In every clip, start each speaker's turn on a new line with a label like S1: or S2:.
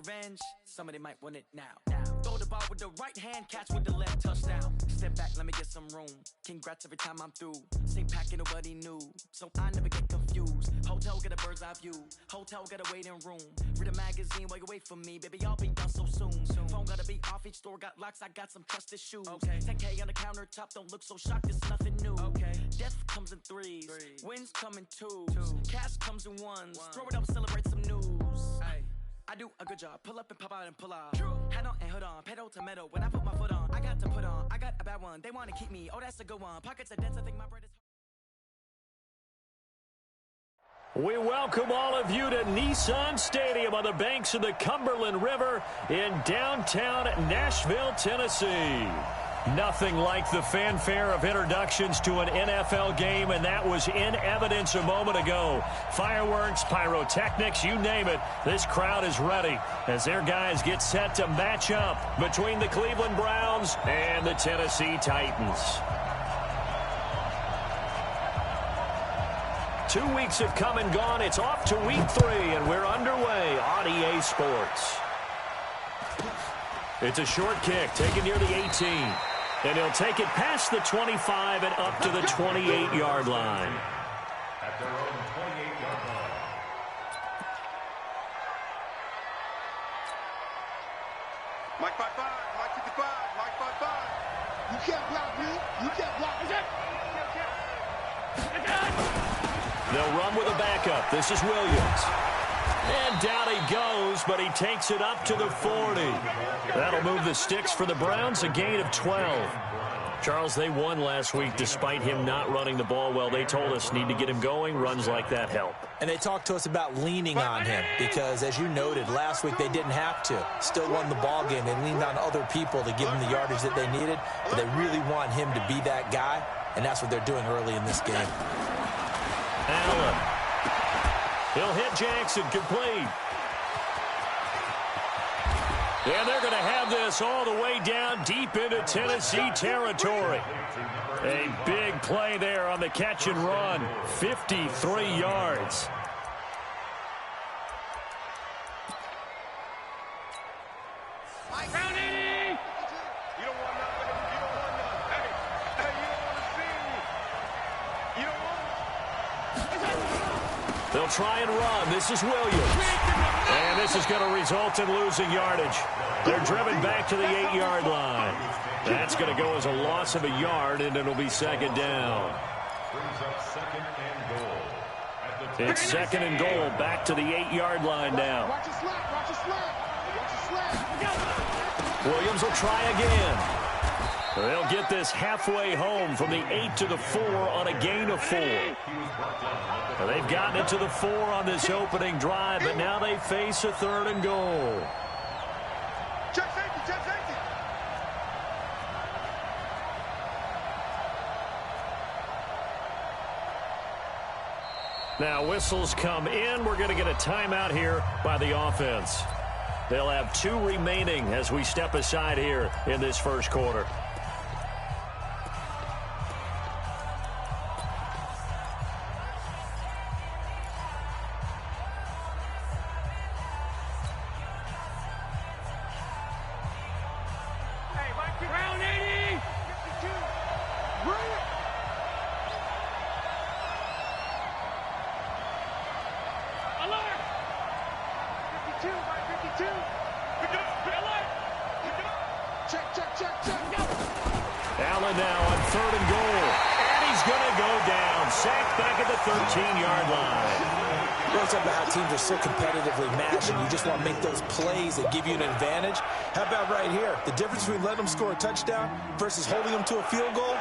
S1: revenge, somebody might want it now. Throw the ball with the right hand, catch with the left, touchdown. Step back, let me get some room. Congrats every time I'm through. Same packet, nobody knew, so I never get confused. Hotel get a bird's eye view. Hotel got a waiting room. Read a magazine while you wait for me, baby. I'll be done so soon. Phone gotta be off, each store got locks. I got some trusted shoes. 10K on the countertop, don't look so shocked. It's nothing new. Death comes in threes. Wins come in twos. Cash comes in ones. Throw it up, celebrate some news. I do a good job. Pull up and pop out and pull out. Head on and hood on. Pedal to metal. When I put my foot on, I got to put on. I got a bad one. They want to keep me. Oh, that's a good one. Pockets are dense. I think my bread is.
S2: We welcome all of you to Nissan Stadium on the banks of the Cumberland River in downtown Nashville, Tennessee. Nothing like the fanfare of introductions to an NFL game, and that was in evidence a moment ago. Fireworks, pyrotechnics, you name it. This crowd is ready as their guys get set to match up between the Cleveland Browns and the Tennessee Titans. 2 weeks have come and gone. It's off to week 3, and we're underway on EA Sports. It's a short kick taken near the 18. And he'll take it past the 25 and up to the 28-yard line.
S3: At their own 28-yard line.
S4: Mike 5-5, Mike 55, Mike 5-5.
S5: You can't block me. You can't block me.
S2: They'll run with a backup. This is Williams. And down he goes, but he takes it up to the 40. That'll move the sticks for the Browns, a gain of 12. Charles, they won last week despite him not running the ball well. They told us need to get him going. Runs like that help.
S6: And they talked to us about leaning on him because, as you noted, last week they didn't have to. Still won the ball game. They leaned on other people to give them the yardage that they needed, but they really want him to be that guy, and that's what they're doing early in this game.
S2: Allen. He'll hit Jackson, complete. And they're going to have this all the way down deep into Tennessee territory. A big play there on the catch and run. 53 yards.
S4: Round 80! You don't want nothing. You don't want nothing. Hey, you don't want to see me. You don't want
S2: They'll try and run. This is Williams. And this is going to result in losing yardage. They're driven back to the 8-yard line. That's going to go as a loss of a yard, and it'll be second down. It's second and goal, back to the 8-yard line now.
S5: Watch your slap. Watch your slap. Watch your slap.
S2: Williams will try again. They'll get this halfway home from the 8 to the 4 on a gain of 4. They've gotten it to the 4 on this opening drive, but now they face a third and goal.
S4: Check safety, check safety.
S2: Now whistles come in. We're going to get a timeout here by the offense. They'll have 2 remaining as we step aside here in this first quarter.
S4: Round 80! 52. Alert! 52 by 52. Pick it up,
S5: Check.
S2: Allen now on third and goal. And he's going to go down. Sacked back at the 13-yard line.
S6: You know something about how teams are so competitively matched, and you just want to make those plays that give you an advantage. How about right here? The difference between letting them score a touchdown versus holding them to a field goal,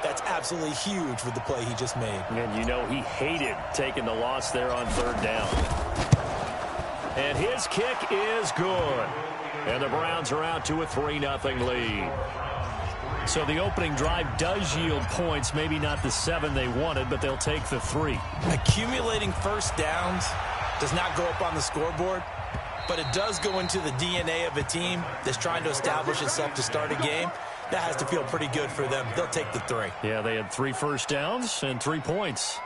S6: that's absolutely huge with the play he just made.
S2: And you know he hated taking the loss there on third down. And his kick is good. And the Browns are out to a 3-0 lead. So the opening drive does yield points, maybe not the 7 they wanted, but they'll take the 3.
S6: Accumulating first downs does not go up on the scoreboard, but it does go into the DNA of a team that's trying to establish itself to start a game. That has to feel pretty good for them. They'll take the 3.
S2: Yeah, they had 3 first downs and 3 points.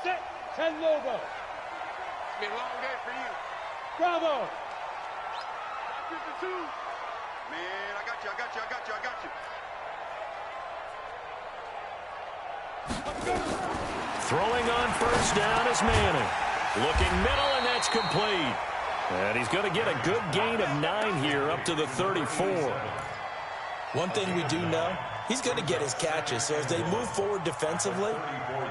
S5: set. 10 logo.
S4: It's been a long day for you.
S5: Bravo.
S4: 52. Man, I got you.
S2: Throwing on first down is Manning. Looking middle, and that's complete. And he's going to get a good gain of 9 here up to the 34.
S6: One thing we do know, he's going to get his catches. So as they move forward defensively,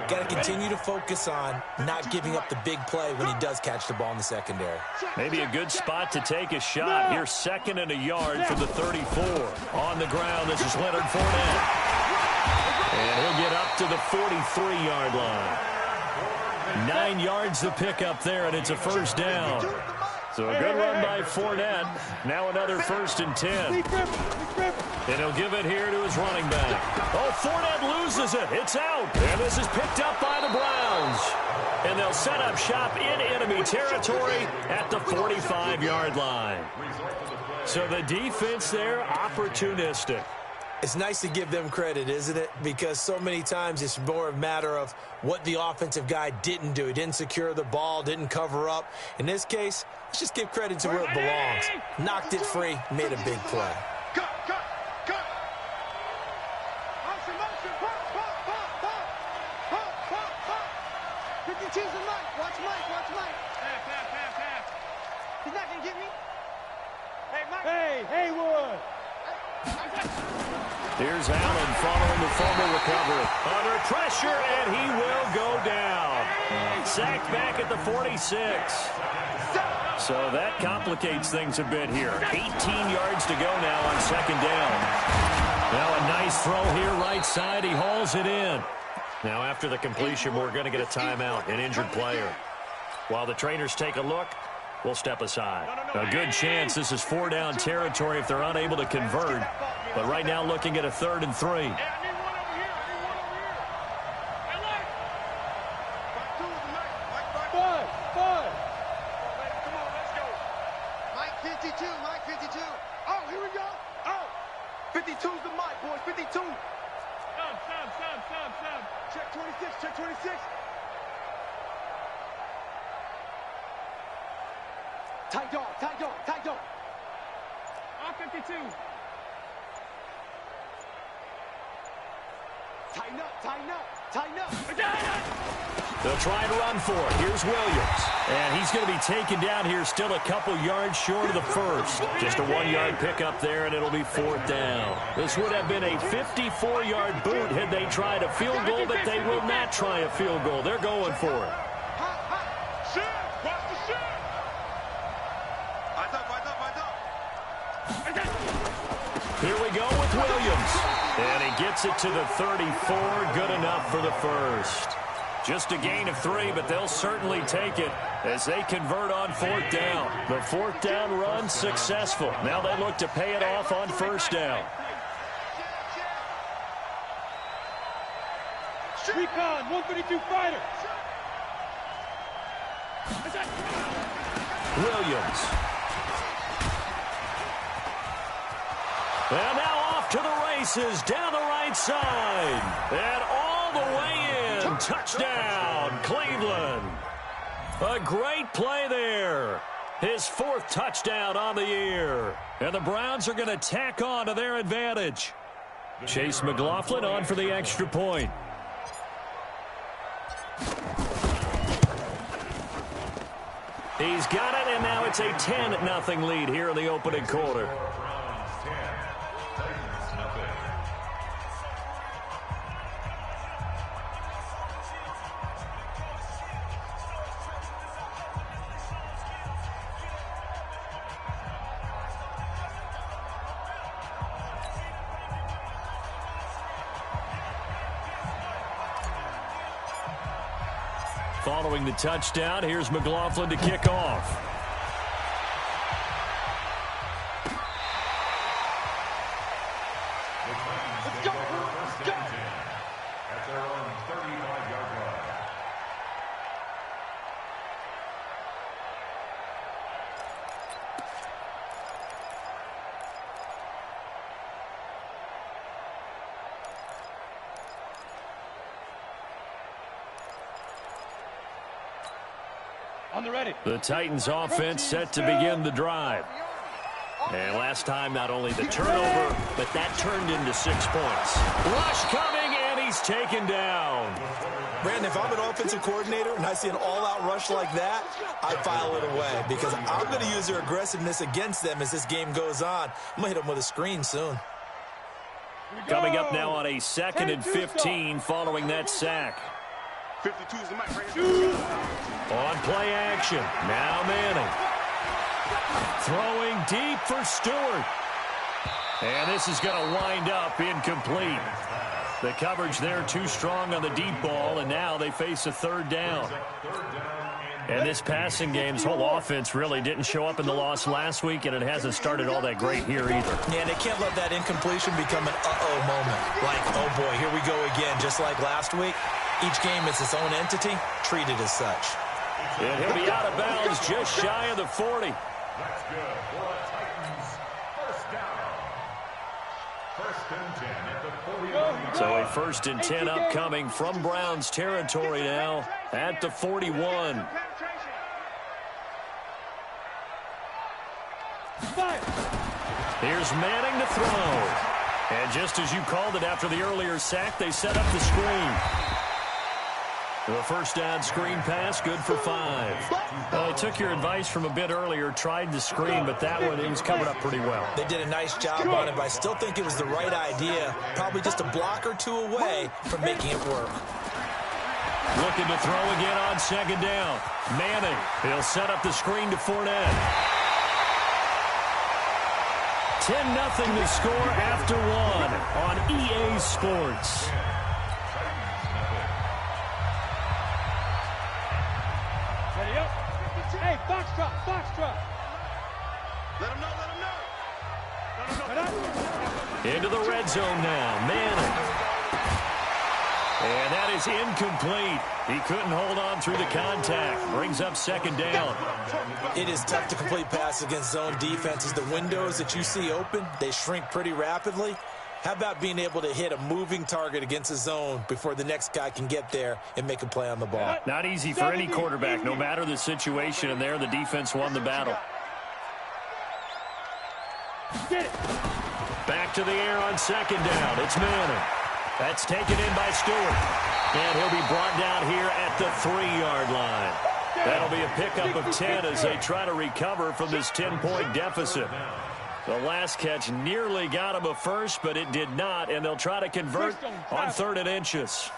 S6: got to continue to focus on not giving up the big play when he does catch the ball in the secondary.
S2: Maybe a good spot to take a shot. Here's 2nd and a yard from the 34. On the ground, this is Leonard Fournette. And he'll get up to the 43-yard line. 9 yards to pick up there, and it's a first down. So a good run by Fournette. Now another 1st and 10. And he'll give it here to his running back. Oh, Fournette loses it. It's out. And this is picked up by the Browns. And they'll set up shop in enemy territory at the 45-yard line. So the defense there, opportunistic.
S6: It's nice to give them credit, isn't it? Because so many times it's more a matter of what the offensive guy didn't do. He didn't secure the ball, didn't cover up. In this case, let's just give credit to where it belongs. Knocked it free, made a big play.
S4: Cut.
S5: Motion. Pop. 52's a Mike. Watch Mike. Pass. He's not going to get me. Hey, Mike. Hey, Haywood.
S2: Here's Allen following the fumble recovery. Under pressure, and he will go down. Sacked back at the 46. So that complicates things a bit here. 18 yards to go now on 2nd down. Now a nice throw here right side. He hauls it in. Now after the completion, we're going to get a timeout, an injured player. While the trainers take a look, we'll step aside. A good chance this is 4-down territory if they're unable to convert. But right now looking at a 3rd and 3.
S4: Hey, I need one over here. Hey, Mike.
S5: Five.
S4: Come on, let's go.
S5: Mike 52. Oh, here we go.
S4: Oh, 52's the Mike, boys. 52.
S5: Stop. Check 26. Tight dog.
S4: All 52.
S5: Tighten up.
S2: They'll try and run for it. Here's Williams. And he's going to be taken down here still a couple yards short of the first. Just a 1-yard pickup there, and it'll be 4th down. This would have been a 54-yard boot had they tried a field goal, but they will not try a field goal. They're going for it.
S4: Watch the shit. Eyes up.
S2: Here we go with Williams. And he gets it to the 34. Good enough for the first. Just a gain of 3, but they'll certainly take it as they convert on 4th down. The 4th down run successful. Now they look to pay it off on 1st down.
S5: Recon 132 fighter.
S2: Williams. And now off to the races down the right side. And all the way in. Touchdown, Cleveland. A great play there. His 4th touchdown on the year. And the Browns are going to tack on to their advantage. Chase McLaughlin on for the extra point. He's got it, and now it's a 10-0 lead here in the opening quarter. Following the touchdown, here's McLaughlin to kick off.
S4: Let's go. At their own 35-yard line.
S2: The Titans offense set to begin the drive. And last time, not only the turnover, but that turned into 6 points. Rush coming, and he's taken down.
S6: Brandon, if I'm an offensive coordinator and I see an all-out rush like that, I file it away because I'm going to use their aggressiveness against them as this game goes on. I'm going to hit them with a screen soon.
S2: Coming up now on a 2nd and 15 following that sack.
S4: 52 is the mic right here.
S2: On play action, now Manning. Throwing deep for Stewart. And this is going to wind up incomplete. The coverage there too strong on the deep ball, and now they face a 3rd down. And this passing game's whole offense really didn't show up in the loss last week, and it hasn't started all that great here either.
S6: Yeah, and they can't let that incompletion become an uh-oh moment. Like, oh boy, here we go again, just like last week. Each game is its own entity, treated as such.
S2: And he'll be out of bounds just shy of the 40.
S3: That's good for the Titans. First down. 1st and 10 at the 41.
S2: So a 1st and 10 upcoming from Browns territory now at the 41. Here's Manning to throw. And just as you called it after the earlier sack, they set up the screen. The 1st down screen pass, good for 5. Well, I took your advice from a bit earlier, tried the screen, but that one, it was covered up pretty well.
S6: They did a nice job on it, but I still think it was the right idea. Probably just a block or two away from making it work.
S2: Looking to throw again on 2nd down. Manning, he'll set up the screen to Fournette. 10-0 to score after 1 on EA Sports.
S5: Hey, box drop, box drop.
S4: Let him know, let him know.
S2: Into the red zone now, Manning. And that is incomplete. He couldn't hold on through the contact. Brings up 2nd down.
S6: It is tough to complete passes against zone defenses. The windows that you see open, they shrink pretty rapidly. How about being able to hit a moving target against a zone before the next guy can get there and make a play on the ball?
S2: Not easy for any quarterback, no matter the situation, and there the defense won the battle. Back to the air on 2nd down. It's Manning. That's taken in by Stewart. And he'll be brought down here at the 3-yard line. That'll be a pickup of 10 as they try to recover from this 10-point deficit. The last catch nearly got him a first, but it did not, and they'll try to convert on 3rd and inches.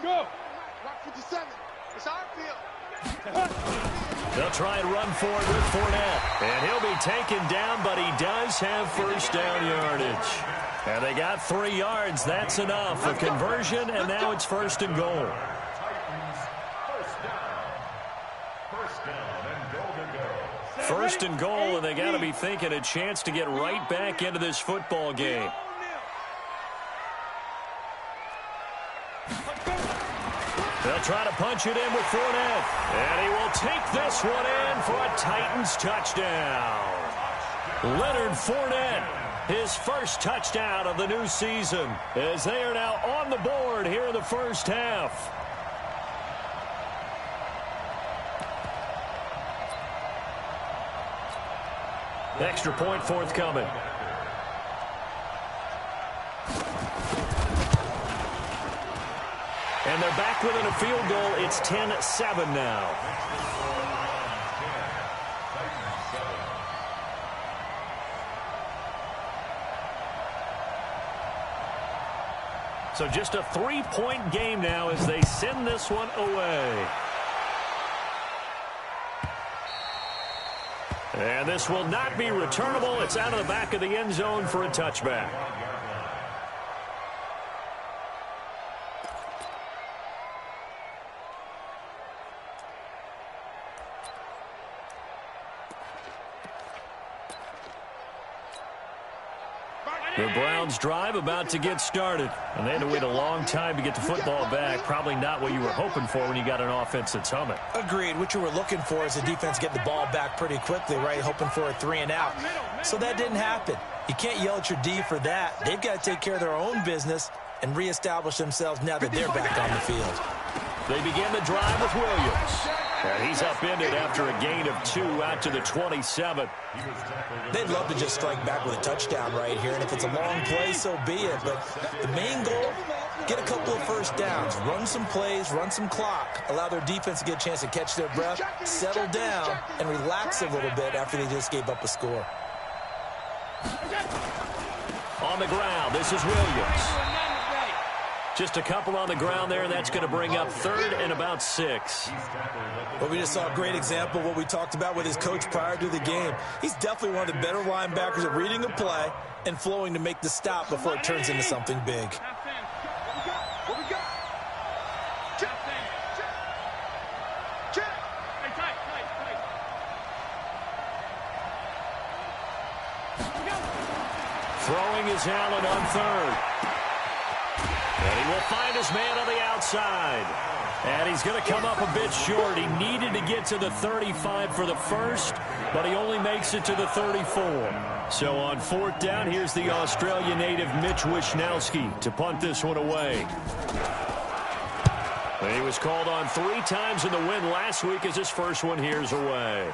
S5: Go.
S4: Rock 57. It's our field.
S2: They'll try and run for it with Fournette. And he'll be taken down, but he does have 1st down yardage. And they got 3 yards. That's enough. A conversion, and now it's 1st and goal. First and goal, and they got to be thinking a chance to get right back into this football game. They'll try to punch it in with Fournette. And he will take this one in for a Titans touchdown. Leonard Fournette, his 1st touchdown of the new season, as they are now on the board here in the 1st half. Extra point forthcoming. And they're back within a field goal. It's 10-7 now. So just a 3-point game now as they send this one away. And this will not be returnable. It's out of the back of the end zone for a touchback. The Browns drive about to get started. And they had to wait a long time to get the football back. Probably not what you were hoping for when you got an offense that's humming.
S6: Agreed. What you were looking for is the defense get the ball back pretty quickly, right? Hoping for a 3-and-out. So that didn't happen. You can't yell at your D for that. They've got to take care of their own business and reestablish themselves now that they're back on the field.
S2: They begin the drive with Williams. And he's upended after a gain of 2 out to the 27.
S6: They'd love to just strike back with a touchdown right here, and if it's a long play, so be it. But the main goal, get a couple of first downs, run some plays, run some clock, allow their defense to get a chance to catch their breath, settle down, and relax a little bit after they just gave up a score.
S2: On the ground, this is Williams. Just a couple on the ground there, and that's going to bring up 3rd and about 6.
S6: Well, we just saw a great example of what we talked about with his coach prior to the game. He's definitely one of the better linebackers at reading a play and flowing to make the stop before it turns into something big.
S2: Throwing is Allen on 3rd. And he will find his man on the outside. And he's going to come up a bit short. He needed to get to the 35 for the first, but he only makes it to the 34. So on 4th down, here's the Australia native Mitch Wishnowsky to punt this one away. And he was called on 3 times in the win last week as his first one here's away.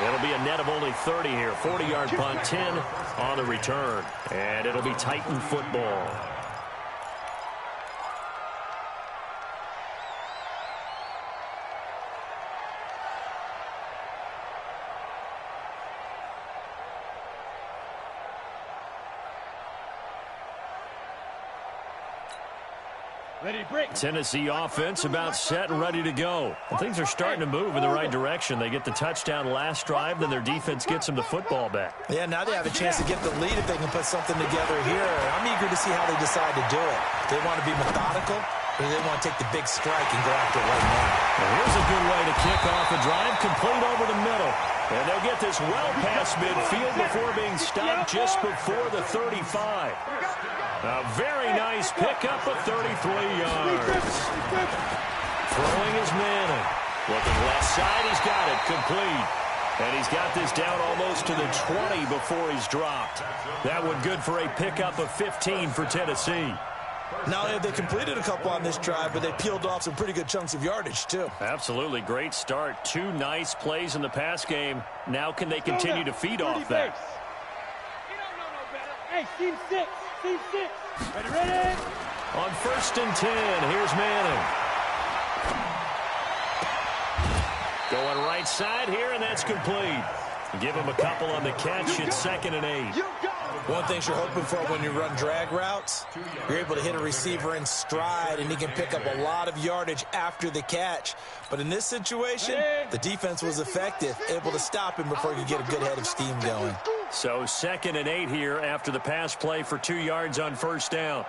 S2: It'll be a net of only 30 here. 40-yard punt, 10 on the return. And it'll be Titan football. Tennessee offense about set and ready to go. And things are starting to move in the right direction. They get the touchdown last drive, then their defense gets them the football back.
S6: Yeah, now they have a chance to get the lead if they can put something together here. I'm eager to see how they decide to do it. Do they want to be methodical, or do they want to take the big strike and go after it right now?
S2: Well, here's a good way to kick off a drive, complete over the middle. And they'll get this well past midfield before being stopped just before the 35. A very nice pickup of 33 yards. Throwing is Manning. Looking left side, he's got it complete. And he's got this down almost to the 20 before he's dropped. That one good for a pickup of 15 for Tennessee.
S6: Not only have they completed a couple on this drive, but they peeled off some pretty good chunks of yardage, too.
S2: Absolutely. Great start. 2 nice plays in the pass game. Now can they continue to feed off that?
S5: Hey, team 6. Team 6. Ready?
S2: On 1st and 10, here's Manning. Going right side here, and that's complete. Give him a couple on the catch at 2nd and 8.
S6: One thing you're hoping for when you run drag routes, you're able to hit a receiver in stride, and he can pick up a lot of yardage after the catch. But in this situation, the defense was effective, able to stop him before he could get a good head of steam going.
S2: So 2nd and 8 here after the pass play for 2 yards on 1st down.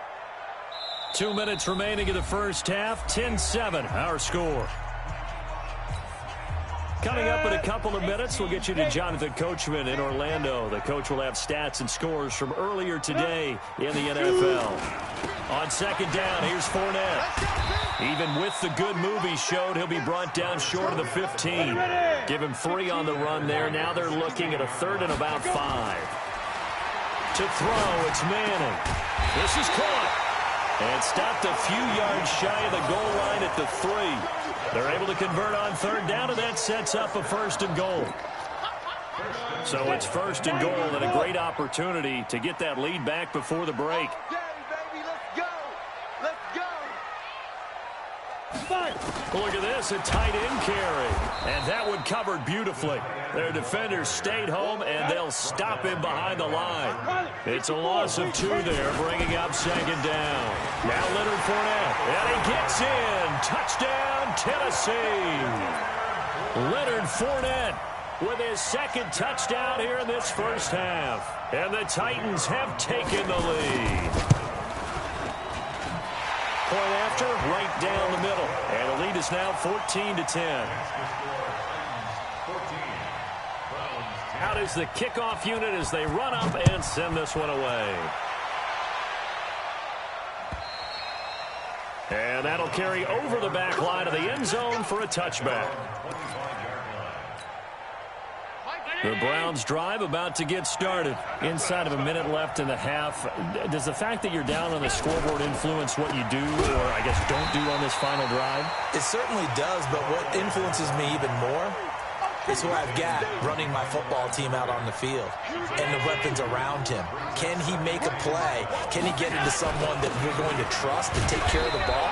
S2: 2 minutes remaining in the first half, 10-7 our score. Coming up in a couple of minutes, we'll get you to Jonathan Coachman in Orlando. The coach will have stats and scores from earlier today in the NFL. On 2nd down, here's Fournette. Even with the good move he showed, he'll be brought down short of the 15. Give him 3 on the run there. Now they're looking at a 3rd and about 5. To throw, it's Manning. This is caught. And stopped a few yards shy of the goal line at the 3. They're able to convert on 3rd down, and that sets up a 1st and goal. So it's 1st and goal, and a great opportunity to get that lead back before the break. Look at this, a tight end carry. And that one covered beautifully. Their defenders stayed home, and they'll stop him behind the line. It's a loss of 2 there, bringing up 2nd down. Now Leonard Fournette, and he gets in. Touchdown, Tennessee. Leonard Fournette with his 2nd touchdown here in this first half. And the Titans have taken the lead. Point after, right down the middle. And the lead is now 14-10. Out is the kickoff unit as they run up and send this one away. And that'll carry over the back line of the end zone for a touchback. The Browns drive about to get started. Inside of a minute left in the half. Does the fact that you're down on the scoreboard influence what you do, or I guess don't do on this final drive?
S6: It certainly does, but what influences me even more is who I've got running my football team out on the field and the weapons around him. Can he make a play? Can he get into someone that we're going to trust to take care of the ball?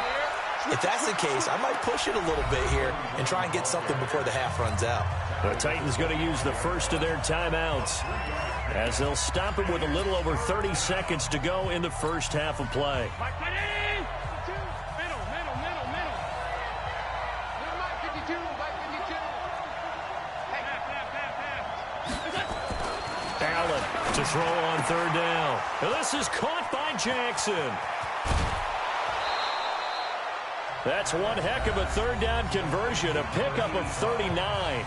S6: If that's the case, I might push it a little bit here and try and get something before the half runs out.
S2: The Titans going to use the first of their timeouts as they'll stop it with a little over 30 seconds to go in the first half of play. Allen to throw on third down. Now this is caught by Jackson. That's one heck of a third down conversion, a pickup of 39.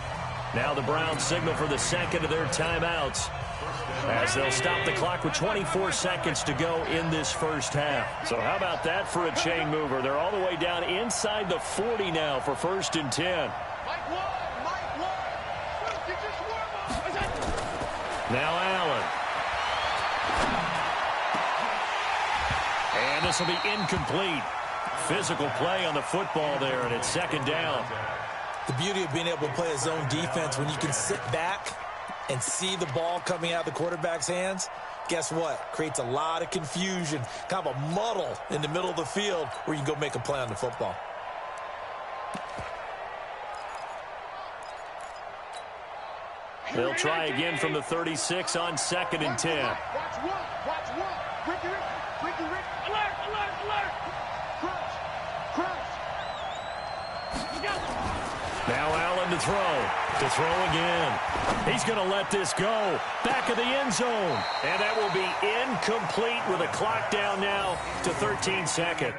S2: Now the Browns signal for the second of their timeouts as they'll stop the clock with 24 seconds to go in this first half. So how about that for a chain mover? They're all the way down inside the 40 now for 1st and 10. Now Allen. And this will be incomplete. Physical play on the football there, and it's 2nd down.
S6: The beauty of being able to play a zone defense, when you can sit back and see the ball coming out of the quarterback's hands, guess what? Creates a lot of confusion, kind of a muddle in the middle of the field where you can go make a play on the football.
S2: They'll try again from the 36 on 2nd and 10.
S5: Watch one. Ricky, alert. Crouch.
S2: Now Allen to throw again. He's going to let this go. Back of the end zone. And that will be incomplete with a clock down now to 13 seconds.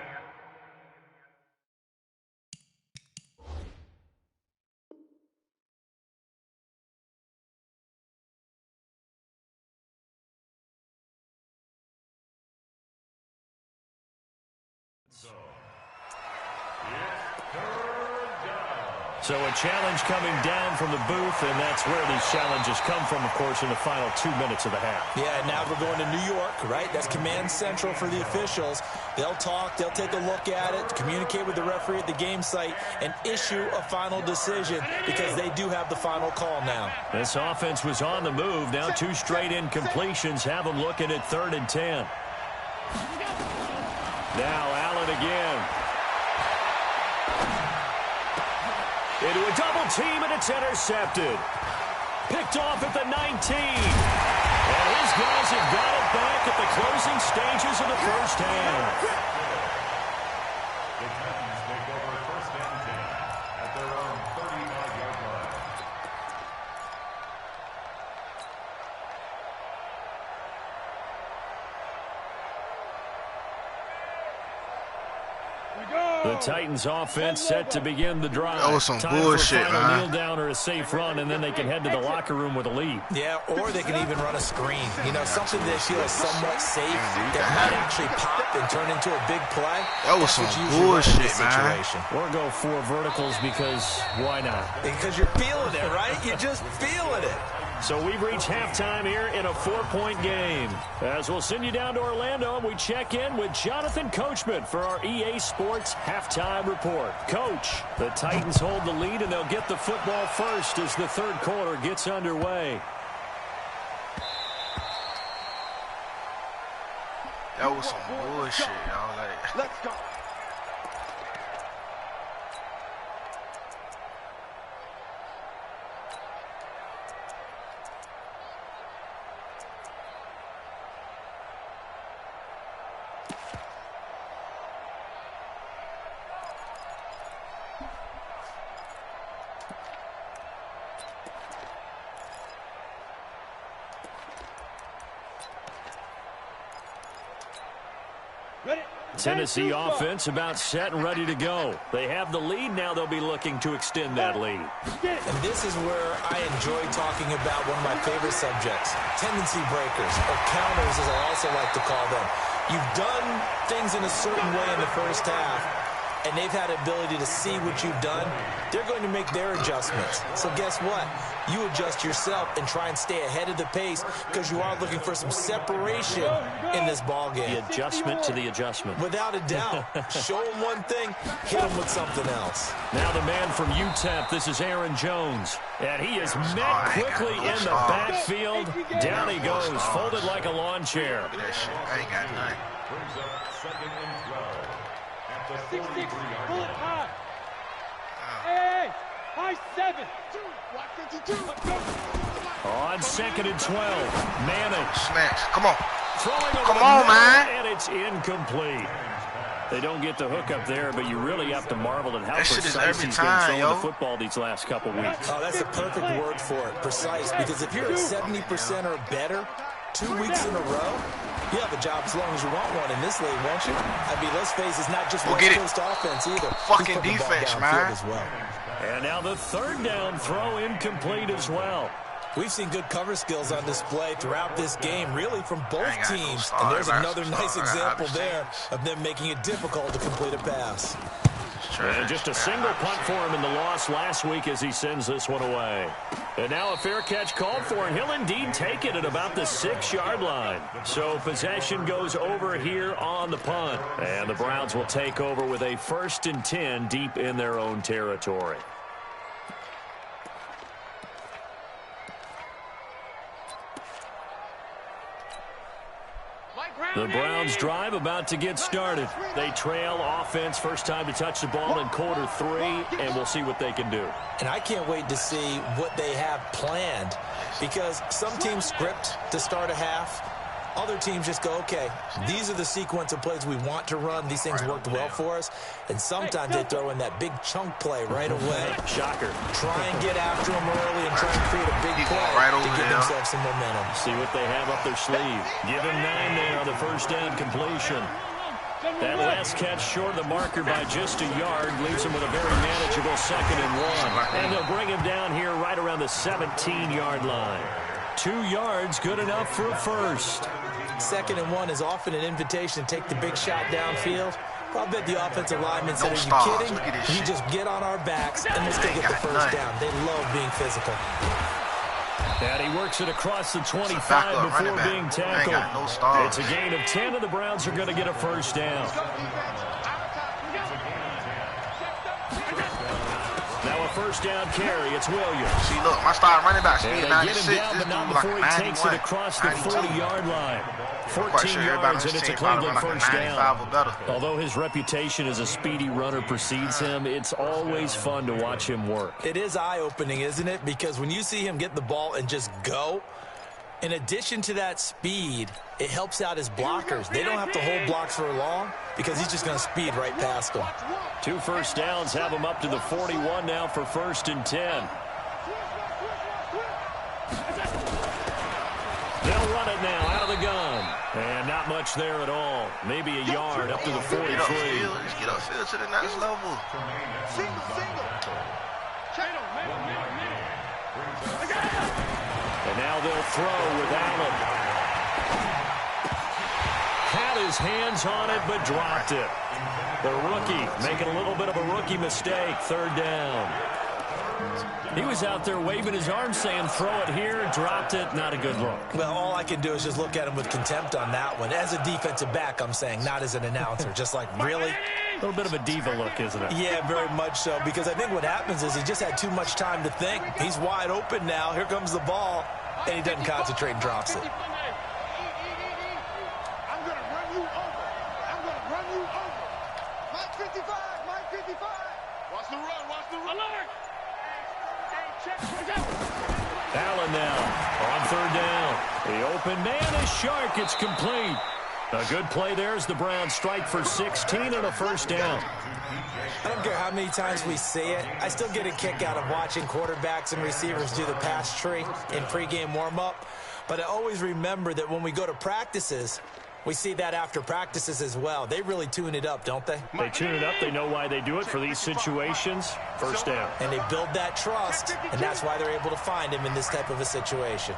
S2: So a challenge coming down from the booth, and that's where these challenges come from, of course, in the final 2 minutes of the half.
S6: Yeah, and now we're going to New York, right? That's command central for the officials. They'll talk, they'll take a look at it, communicate with the referee at the game site, and issue a final decision because they do have the final call now.
S2: This offense was on the move. Now 2 straight incompletions have them looking at 3rd and 10. Now Allen again. Into a double team, and it's intercepted. Picked off at the 19. And his guys have got it back at the closing stages of the first half.
S3: The Titans take over 1st and 10 at their own 35-yard line.
S2: The Titans offense set to begin the drive.
S7: That was some
S2: Time
S7: bullshit,
S2: for a final
S7: man.
S2: kneel down or a safe run, and then they can head to the locker room with a lead.
S6: Yeah, or they can even run a screen. You know, something they feel is somewhat safe that might actually pop and turn into a big play.
S7: That was some bullshit, man.
S2: Or go 4 verticals because why not?
S6: Because you're feeling it, right? You're just feeling it.
S2: So we've reached halftime here in a 4-point game. As we'll send you down to Orlando, and we check in with Jonathan Coachman for our EA Sports Halftime Report. Coach, the Titans hold the lead, and they'll get the football first as the 3rd quarter gets underway.
S7: That was some bullshit. I was like,
S5: Let's go.
S2: Tennessee offense about set and ready to go. They have the lead. Now they'll be looking to extend that lead.
S6: And this is where I enjoy talking about one of my favorite subjects, tendency breakers, or counters as I also like to call them. You've done things in a certain way in the first half, and they've had the ability to see what you've done, they're going to make their adjustments. So guess what? You adjust yourself and try and stay ahead of the pace because you are looking for some separation in this ball game.
S2: The adjustment to the adjustment.
S6: Without a doubt. Show them one thing, hit them with something else.
S2: Now the man from UTEP, this is Aaron Jones. And he is met quickly in the backfield. Down he goes, folded like a lawn chair.
S7: Look at that shit. I ain't got nothing.
S3: Brings up second and 12 at the
S5: 6-6,
S3: 43-yard
S5: pull it
S3: line.
S5: high. Hey, high 7. Watch 52.
S2: On second and 12, Manning.
S7: Smash. Come on.
S2: Throwing over
S7: Come
S2: the
S7: on,
S2: middle,
S7: man.
S2: And it's incomplete. They don't get the hook up there, but you really have to marvel at how
S7: That shit is
S2: precise
S7: every
S2: he's
S7: time,
S2: been throwing
S7: yo.
S2: the football these last couple weeks.
S6: Oh, that's the perfect word for it, precise, because if you're at 70% or better 2 weeks in a row, you have a job as long as you want one in this league, won't you? I mean, let's face it, it's not just West Coast offense either.
S7: Fucking defense, man.
S6: As well.
S2: And now the third down throw incomplete as well.
S6: We've seen good cover skills on display throughout this game, really from both teams.
S7: No
S6: And there's
S7: stars,
S6: another nice example there of them making it difficult to complete a pass.
S2: And just a single punt for him in the loss last week as he sends this one away. And now a fair catch called for, and he'll indeed take it at about the 6-yard line. So possession goes over here on the punt. And the Browns will take over with a 1st and 10 deep in their own territory. The Browns drive about to get started. They trail offense, first time to touch the ball in quarter 3, and we'll see what they can do.
S6: And I can't wait to see what they have planned, because some teams script to start a half. Other teams just go, okay, these are the sequence of plays we want to run. These things worked well for us. And sometimes they throw in that big chunk play right away.
S2: Shocker.
S6: Try and get after them early and try and create a big play to give themselves some momentum.
S2: See what they have up their sleeve. Give him 9 there on the first down completion. That last catch short of the marker by just a yard leaves him with a very manageable 2nd and 1. And they'll bring him down here right around the 17-yard line. 2 yards, good enough for a first.
S6: 2nd and 1 is often an invitation to take the big shot downfield. I'll bet the offensive lineman said, are you kidding? You just get on our backs and we'll still get the first down. They love being physical.
S2: And he works it across the 25 before being tackled. It's a gain of 10, and the Browns are going to get a first down. Now a first down carry. It's Williams.
S7: See, look, my starting running back speed
S2: and
S7: 96.
S2: Get him down, but not before he takes it across the 40-yard line. 14 yards, and it's a Cleveland first down. Although his reputation as a speedy runner precedes him, it's always fun to watch him work.
S6: It is eye-opening, isn't it? Because when you see him get the ball and just go, in addition to that speed, it helps out his blockers. They don't have to hold blocks for long because he's just going to speed right past them.
S2: 2 first downs have him up to the 41 now for 1st and 10. They'll run it now out of the gun. And not much there at all. Maybe a yard up to the 43.
S7: Just get upfield to the next level.
S2: And now they'll throw with Allen. Had his hands on it, but dropped it. The rookie making a little bit of a rookie mistake. 3rd down. He was out there waving his arms saying, throw it here, dropped it, not a good look.
S6: Well, all I can do is just look at him with contempt on that one. As a defensive back, I'm saying, not as an announcer. Just like, really?
S2: A little bit of a diva look, isn't it?
S6: Yeah, very much so, because I think what happens is he just had too much time to think. He's wide open now. Here comes the ball, and he doesn't concentrate and drops it.
S5: I'm going to run you over. I'm going to run you over. Mike 55, Mike 55. Watch the run, watch the run. Alert!
S2: Allen now on 3rd down. The open man is Shark. It's complete. A good play there as the Browns strike for 16 and a first down.
S6: I don't care how many times we see it. I still get a kick out of watching quarterbacks and receivers do the pass tree in pregame warm-up. But I always remember that when we go to practices, we see that after practices as well. They really tune it up, don't they?
S2: They tune it up. They know why they do it for these situations. First down.
S6: And they build that trust, and that's why they're able to find him in this type of a situation.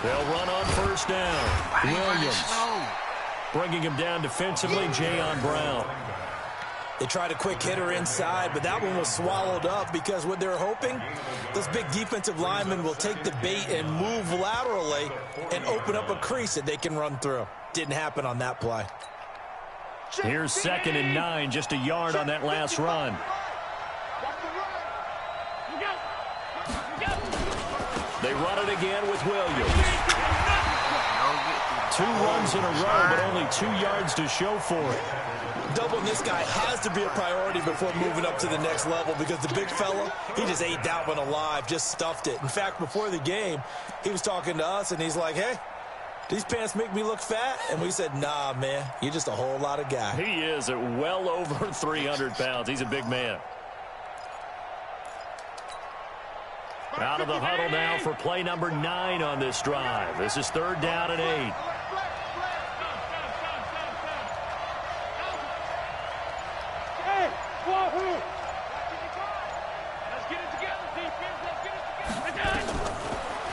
S2: They'll run on 1st down. Williams bringing him down defensively. Jayon Brown.
S6: They tried a quick hitter inside, but that one was swallowed up because what they're hoping, those big defensive linemen will take the bait and move laterally and open up a crease that they can run through. Didn't happen on that play.
S2: Here's 2nd and 9, just a yard on that last run. They run it again with Williams. 2 runs in a row, but only 2 yards to show for it.
S6: Doubling this guy has to be a priority before moving up to the next level because the big fella, he just ate that one alive, just stuffed it. In fact, before the game, he was talking to us, and he's like, hey, these pants make me look fat? And we said, nah, man, you're just a whole lot of guy.
S2: He is at well over 300 pounds. He's a big man. Out of the huddle now for play number 9 on this drive. This is 3rd down and 8.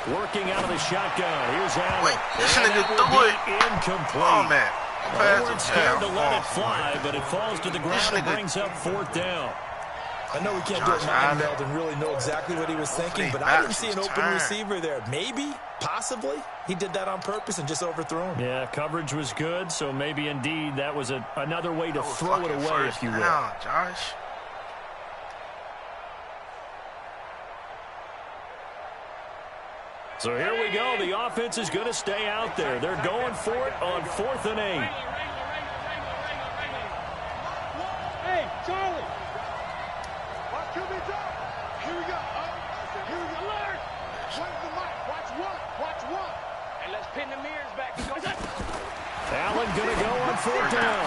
S2: Working out of the shotgun. Here's Allen.
S7: Wait, this nigga threw it.
S2: Incomplete.
S7: Oh, man.
S2: They weren't scared to let it fly, but it falls to the ground and brings up 4th down.
S6: I know we can't do it mind meld and really know exactly what he was thinking, but I didn't see an open receiver there. Maybe, possibly, he did that on purpose and just overthrew him.
S2: Yeah, coverage was good, so maybe indeed that was another way to throw it away, if you will.
S7: Josh.
S2: So here we go. The offense is going to stay out there. They're going for it on 4th and 8.
S5: Hey, Charlie. Watch QB's up. Here we go. Here we go. Alert. Where's the mic? Watch one. Watch one. And let's pin the mirrors back.
S2: Allen going to go on 4th down.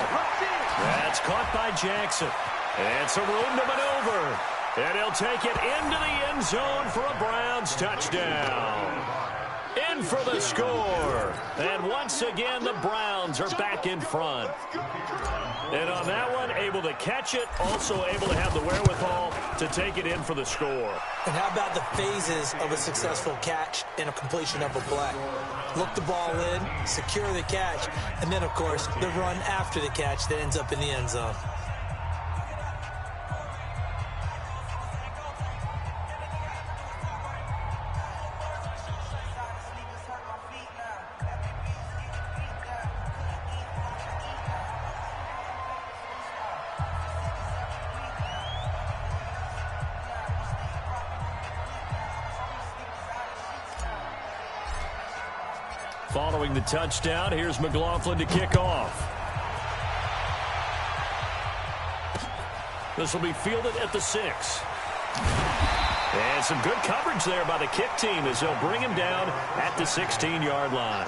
S2: That's caught by Jackson. And some room to maneuver. And he'll take it into the end zone for a Browns touchdown. In for the score. And once again, the Browns are back in front. And on that one, able to catch it, also able to have the wherewithal to take it in for the score.
S6: And how about the phases of a successful catch and a completion of a play? Look the ball in, secure the catch, and then, of course, the run after the catch that ends up in the end zone.
S2: Following the touchdown, here's McLaughlin to kick off. This will be fielded at the 6. And some good coverage there by the kick team as they'll bring him down at the 16-yard line.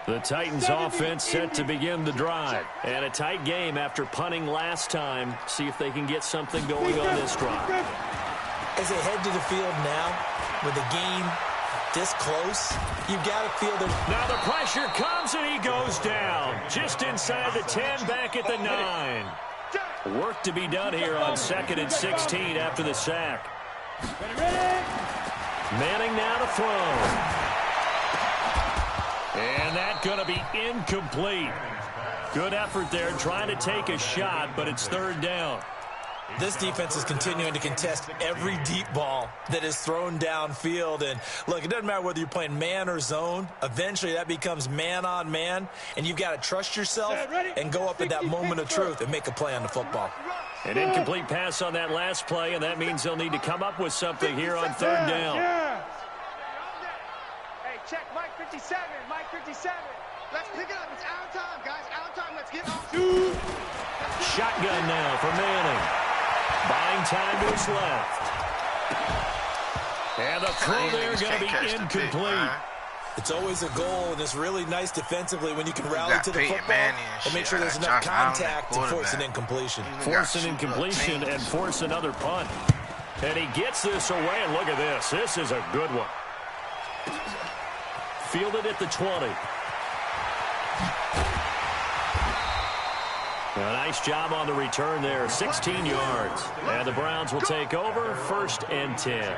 S2: The Titans offense set to begin the drive. And a tight game after punting last time. See if they can get something going on this drive.
S6: As they head to the field now, with the game this close, you've got to feel that.
S2: Now the pressure comes and he goes down. Just inside the 10, back at the 9. Work to be done here on 2nd and 16 after the sack. Manning now to throw. And that's going to be incomplete. Good effort there trying to take a shot, but it's 3rd down.
S6: This defense is continuing to contest every deep ball that is thrown downfield. And, look, it doesn't matter whether you're playing man or zone. Eventually that becomes man on man, and you've got to trust yourself and go up at that moment of truth and make a play on the football.
S2: An incomplete pass on that last play, and that means they'll need to come up with something here on 3rd down.
S5: Hey, check Mike 57. Mike 57. Let's pick it up. It's out of time, guys. Out of time. Let's get off.
S2: Shotgun now for Manning. Buying time to his left. And the throw there going to be incomplete.
S6: It's always a goal, and it's really nice defensively when you can rally to the football and make sure there's enough contact to force an incompletion.
S2: Force an incompletion and force another punt. And he gets this away, and look at this. This is a good one. Fielded at the 20. A nice job on the return there, 16 yards. And the Browns will take over, 1st and 10.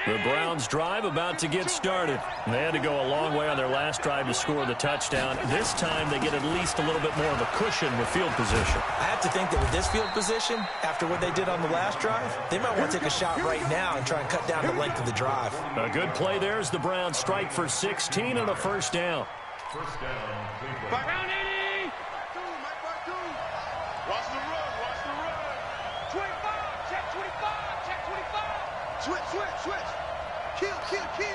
S2: The Browns drive about to get started. They had to go a long way on their last drive to score the touchdown. This time they get at least a little bit more of a cushion with field position.
S6: I have to think that with this field position, after what they did on the last drive, they might want to take a shot right now and try and cut down the length of the drive.
S2: A good play there as the Browns strike for 16 and a 1st down.
S3: First down, Cleveland.
S5: Back down, 80. Watch the run. Watch the run. 25. Check 25. Check 25. Switch, switch, switch. Kill, kill, kill.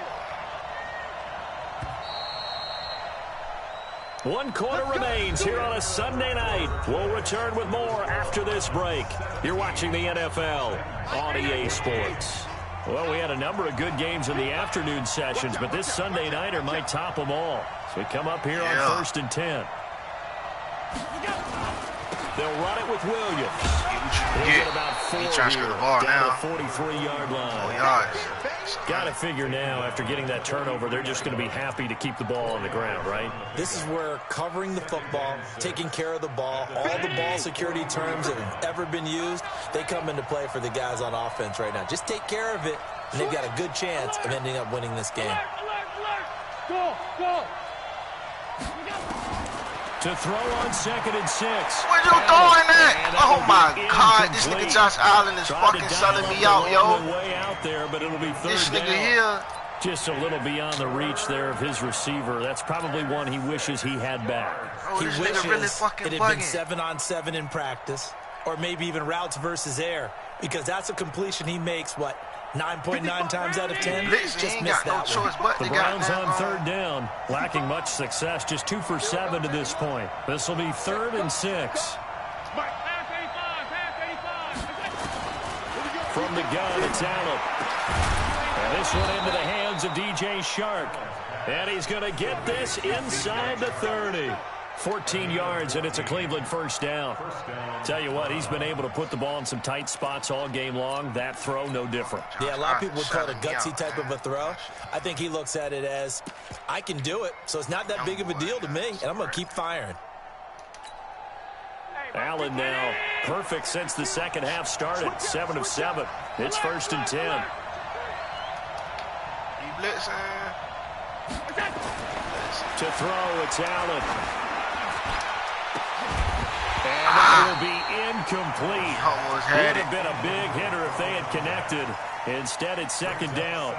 S2: 1 quarter remains here on a Sunday night. We'll return with more after this break. You're watching the NFL on EA Sports. Well, we had a number of good games in the afternoon sessions, but this Sunday nighter might top them all. So we come up here on 1st and 10. They'll run it with Williams.
S7: Yeah,
S2: about 4
S7: he trying to
S2: here,
S7: the ball
S2: down
S7: now.
S2: the 43-yard line.
S7: Oh, yards.
S2: Got to figure now, after getting that turnover, they're just going to be happy to keep the ball on the ground, right?
S6: This is where covering the football, taking care of the ball, all the ball security terms that have ever been used, they come into play for the guys on offense right now. Just take care of it, and they've got a good chance of ending up winning this game.
S5: Go, go.
S2: To throw on 2nd and 6.
S7: What you doing at? Oh my God, this nigga Josh Allen is fucking selling me out, yo.
S2: Way out there, but it'll be 3rd
S7: This nigga
S2: down.
S7: here.
S2: Just a little beyond the reach there of his receiver. That's probably one he wishes he had back.
S7: Oh,
S6: He
S7: this
S6: wishes
S7: nigga really fucking
S6: it had been
S7: bugging.
S6: 7-on-7 in practice, or maybe even routes versus air, because that's a completion he makes, 9.9 times out of 10?
S7: Listen, he
S6: Just
S7: ain't
S6: missed
S7: got no
S6: that one.
S7: choice but
S2: The
S7: to
S2: Browns
S7: got
S2: on 3rd down, lacking much success, just 2 for 7 to this point. This will be 3rd and 6.
S5: Pass 85. Pass 85.
S2: From the gun, it's Allen. And this one into the hands of DJ Shark. And he's going to get this inside the 30. 14 yards, and it's a Cleveland 1st down. Tell you what, he's been able to put the ball in some tight spots all game long. That throw, no different.
S6: Yeah, a lot of people would call it a gutsy type of a throw. I think he looks at it as, I can do it, so it's not that big of a deal to me, and I'm going to keep firing.
S2: Allen now, perfect since the second half started. 7 of 7. It's 1st and 10.
S7: He blitzing.
S2: To throw, it's Allen. And that will be incomplete.
S7: Almost had
S2: Would
S7: it.
S2: have been a big hitter if they had connected. Instead, it's 2nd down.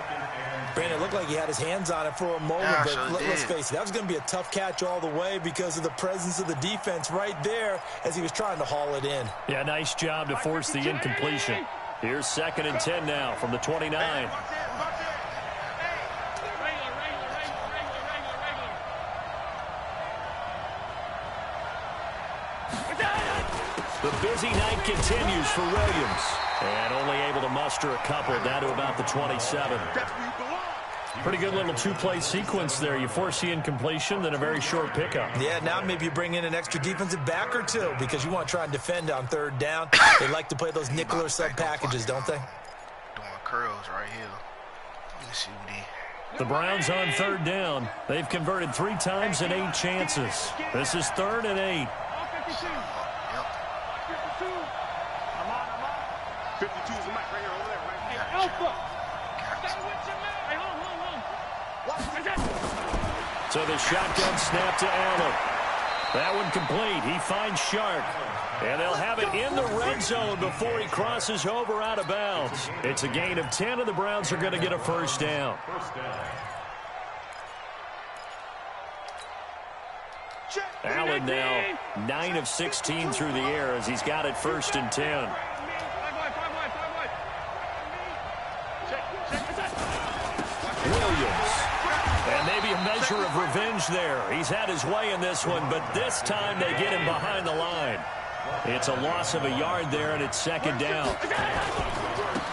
S6: Brandon, it looked like he had his hands on it for a moment,
S7: Yeah,
S6: but
S7: sure
S6: let's
S7: did.
S6: face it, that was going to be a tough catch all the way because of the presence of the defense right there as he was trying to haul it in.
S2: Yeah, nice job to force the incompletion. Here's 2nd and 10 now from the 29. The busy night continues for Williams. And only able to muster a couple down to about the 27. Pretty good little 2-play sequence there. You force the incompletion, then a very short pickup.
S6: Yeah, now maybe you bring in an extra defensive back or two because you want to try and defend on 3rd down. They like to play those nickel or sub packages, don't they?
S7: Doing curls right here. Let me see what he...
S2: The Browns on 3rd down. They've converted 3 times in 8 chances. This is 3rd and 8.
S5: 52 is the mic right here, over there, right here. Alpha!
S2: So the shotgun snap to Allen. That one complete. He finds Shark. And they'll have it in the red zone before he crosses over out of bounds. It's a gain of 10, and the Browns are going to get a 1st down. Allen now 9 of 16 through the air as he's got it 1st and 10. Williams. And maybe a measure of revenge there. He's had his way in this one, but this time they get him behind the line. It's a loss of a yard there, and it's 2nd down.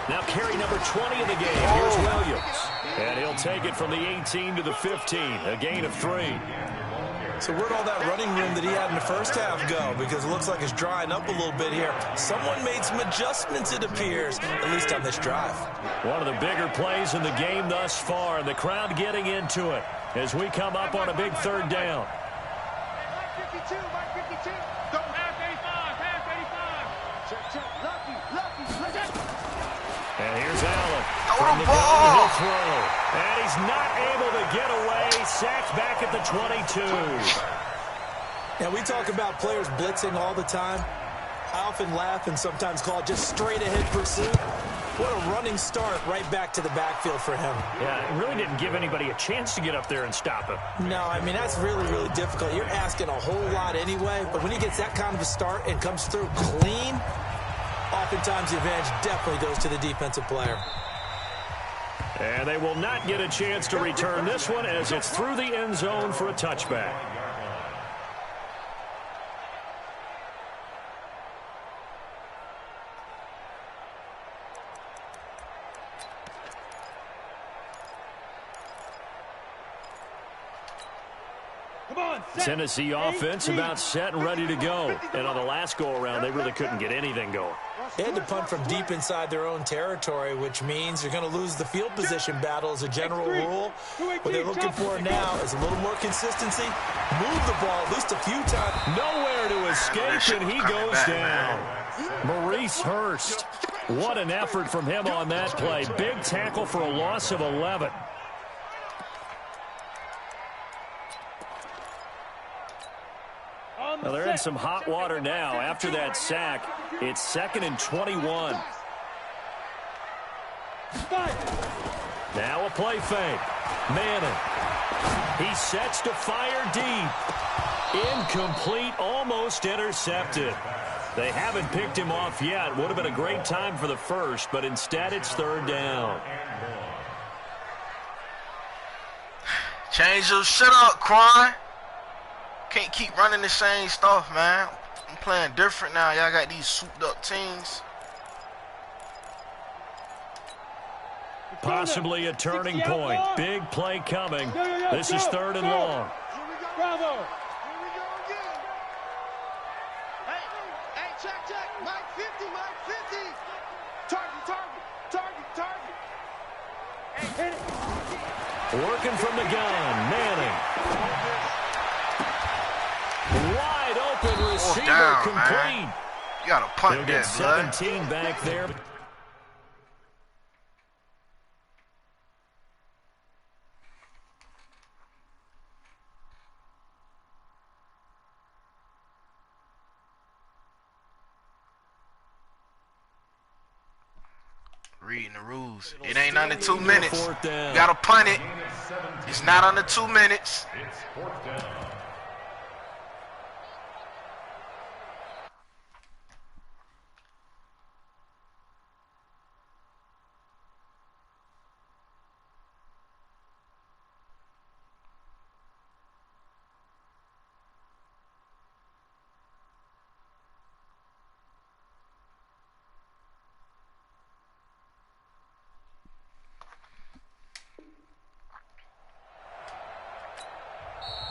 S2: Now carry number 20 in the game. Here's Williams. And he'll take it from the 18 to the 15. A gain of 3.
S6: So where'd all that running room that he had in the first half go? Because it looks like it's drying up a little bit here. Someone made some adjustments, it appears, at least on this drive.
S2: One of the bigger plays in the game thus far, and the crowd getting into it as we come up on a big third down.
S5: Mike 52, Mike 52. Don't have 85, have 85. Check. Lucky.
S2: And here's Allen.
S7: Throw the ball.
S2: Downhill throw. And he's not able to get away. Sacked back at the 22.
S6: Now, we talk about players blitzing all the time. I often laugh and sometimes call it just straight-ahead pursuit. What a running start right back to the backfield for him.
S2: Yeah, it really didn't give anybody a chance to get up there and stop him.
S6: No, I mean, that's really, really difficult. You're asking a whole lot anyway, but when he gets that kind of a start and comes through clean, oftentimes the advantage definitely goes to the defensive player.
S2: And they will not get a chance to return this one as it's through the end zone for a touchback. Tennessee offense about set and ready to go. And on the last go-around, they really couldn't get anything going.
S6: They had to punt from deep inside their own territory, which means you're going to lose the field position battle as a general rule. What they're looking for now is a little more consistency. Move the ball at least a few times.
S2: Nowhere to escape, and he goes down. Maurice Hurst. What an effort from him on that play. Big tackle for a loss of 11. Well, they're in some hot water now. After that sack, it's 2nd and 21. Now a play fake. Manning. He sets to fire deep. Incomplete, almost intercepted. They haven't picked him off yet. Would have been a great time for the first, but instead it's 3rd down.
S7: Change your shit up, Quan. Can't keep running the same stuff, man. I'm playing different now. Y'all got these souped up teams.
S2: Possibly a turning point. Big play coming. This is 3rd and long.
S5: Bravo. Here we go again. Hey, check. Mike 50, Mike 50. Target. Hey, hit it.
S2: Working from the gun. Manning. Wide open receiver,
S7: down,
S2: complete.
S7: Man. You got to punt
S2: They'll get
S7: that,
S2: 17 back there.
S7: Reading the rules. It ain't under 2 minutes. You
S2: 4th down.
S7: got to punt it. It's not under 2 minutes.
S3: It's 4th down.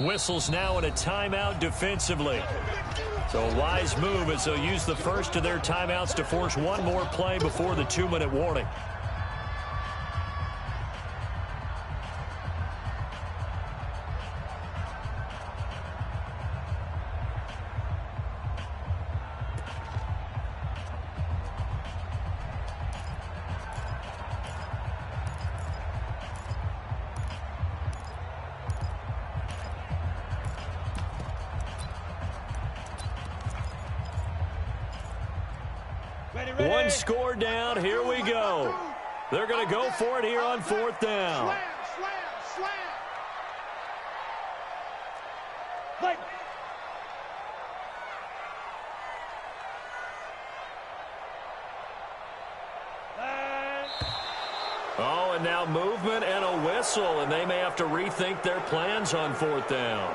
S2: Whistles now in a timeout defensively. So a wise move as they'll use the first of their timeouts to force one more play before the 2-minute warning. One score down. Here we go. They're going to go for it here on 4th down.
S5: Slam. Like.
S2: Oh, and now movement and a whistle, and they may have to rethink their plans on 4th down.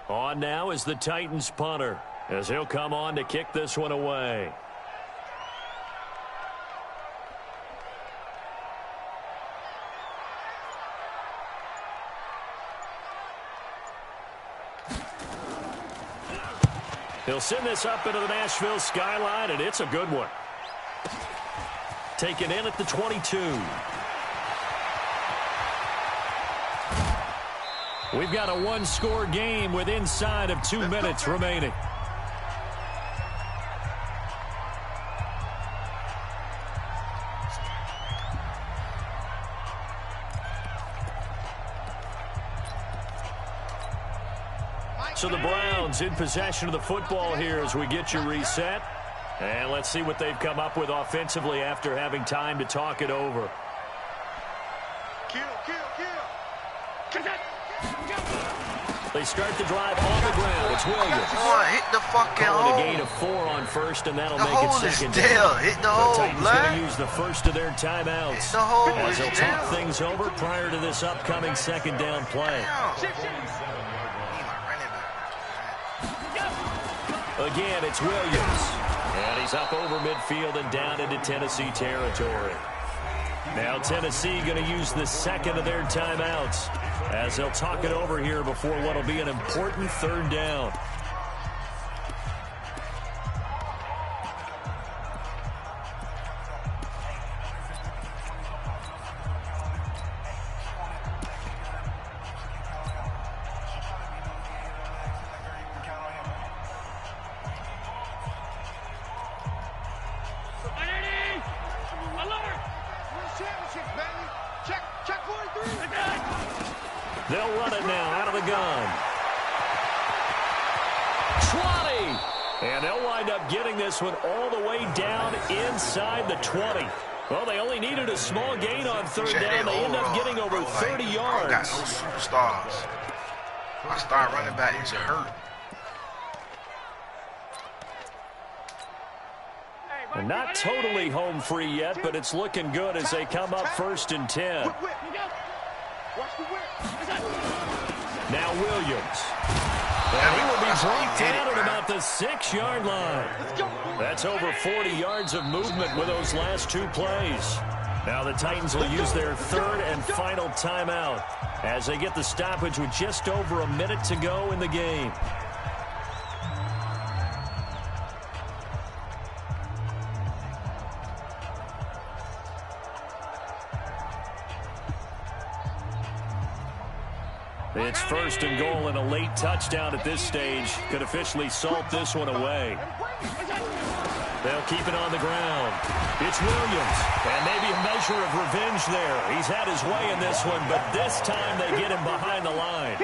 S2: On now is the Titans punter, as he'll come on to kick this one away. He'll send this up into the Nashville skyline, and it's a good one. Taken in at the 22. We've got a one-score game with inside of 2 minutes remaining. So the Browns in possession of the football here as we get you reset. And let's see what they've come up with offensively after having time to talk it over.
S5: Kill.
S2: They start the drive on the ground. It's Williams.
S7: Oh, hit the fucking
S2: Calling
S7: hole.
S2: a gain of 4 on first, and that'll
S7: The
S2: make
S7: hole
S2: it
S7: is
S2: second
S7: still.
S2: down.
S7: Hit the
S2: The
S7: hole,
S2: Titans going
S7: blood.
S2: to use the first of their timeouts
S7: Hit the hole
S2: as
S7: is
S2: they'll talk
S7: still.
S2: things over prior to this upcoming second down play. Again, it's Williams. And he's up over midfield and down into Tennessee territory. Now Tennessee going to use the second of their timeouts as they'll talk it over here before what will be an important third down. They'll run it now out of the gun. 20. And they'll wind up getting this one all the way down inside the 20. Well, they only needed a small gain on third down. They end up getting over 30 yards.
S7: I got no superstars. My star running back is hurt.
S2: And not totally home free yet, but it's looking good as they come up 1st and 10. Now Williams. And he will be brought down at about the 6-yard line. That's over 40 yards of movement with those last 2 plays. Now the Titans will use their third and final timeout as they get the stoppage with just over a minute to go in the game. It's 1st and goal, and a late touchdown at this stage could officially salt this one away. They'll keep it on the ground. It's Williams, and maybe a measure of revenge there. He's had his way in this one, but this time they get him behind the line.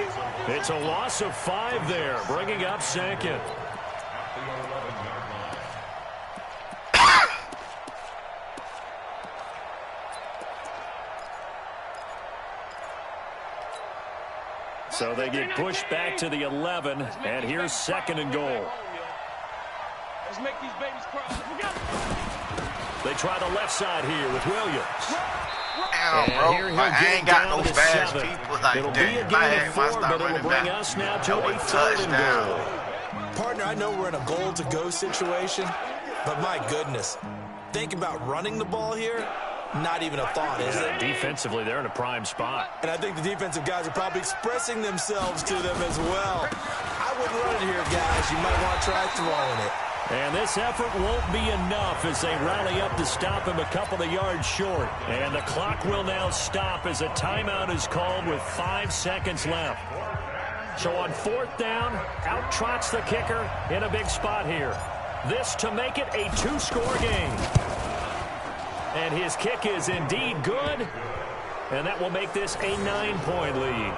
S2: It's a loss of 5 there, bringing up 2nd. So they get pushed back to the 11, and here's 2nd and goal.
S5: Let's make these babies cry.
S2: They try the left side here with Williams.
S7: Damn,
S2: And
S7: bro.
S2: here he'll
S7: I
S2: get
S7: ain't got
S2: down
S7: no
S2: to
S7: fast
S2: 7.
S7: people like
S2: It'll
S7: that.
S2: be a
S7: I
S2: gain
S7: had
S2: of
S7: my
S2: 4,
S7: star
S2: but it'll
S7: running
S2: bring
S7: back.
S2: us now to
S7: That
S2: a
S7: was
S2: 3rd and
S7: touchdown.
S2: goal.
S6: Partner, I know we're in a goal-to-go situation, but my goodness, think about running the ball here, not even a thought, is it?
S2: Defensively, they're in a prime spot.
S6: And I think the defensive guys are probably expressing themselves to them as well. I wouldn't run it here, guys. You might want to try throwing it.
S2: And this effort won't be enough as they rally up to stop him a couple of yards short. And the clock will now stop as a timeout is called with 5 seconds left. So on 4th down, out trots the kicker in a big spot here. This to make it a 2-score game. And his kick is indeed good. And that will make this a 9-point lead.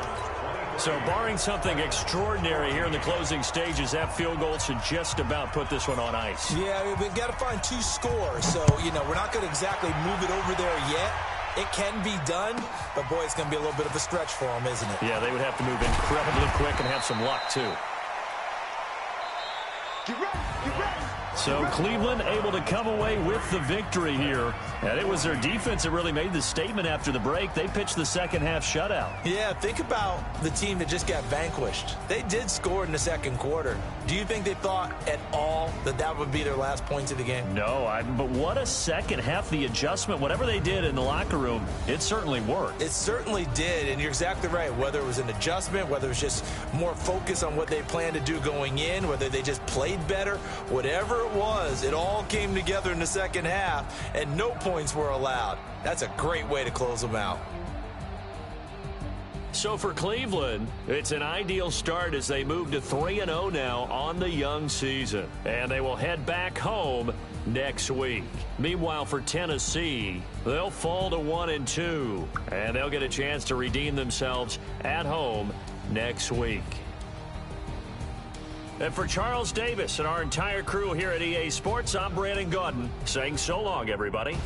S2: So barring something extraordinary here in the closing stages, that field goal should just about put this one on ice.
S6: Yeah, we've got to find 2 scores. So, we're not going to exactly move it over there yet. It can be done, but, boy, it's going to be a little bit of a stretch for them, isn't it?
S2: Yeah, they would have to move incredibly quick and have some luck, too.
S5: Get ready.
S2: So Cleveland able to come away with the victory here. And it was their defense that really made the statement after the break. They pitched the second half shutout.
S6: Yeah, think about the team that just got vanquished. They did score in the second quarter. Do you think they thought at all that that would be their last points of the game?
S2: No, but what a second half. The adjustment, whatever they did in the locker room, it certainly worked.
S6: It certainly did, and you're exactly right. Whether it was an adjustment, whether it was just more focus on what they planned to do going in, whether they just played better, whatever it was, it all came together in the second half, and no points were allowed. That's a great way to close them out.
S2: So for Cleveland, it's an ideal start as they move to 3-0 now on the young season. And they will head back home next week. Meanwhile, for Tennessee, they'll fall to 1-2. And they'll get a chance to redeem themselves at home next week. And for Charles Davis and our entire crew here at EA Sports, I'm Brandon Gaudin saying so long, everybody.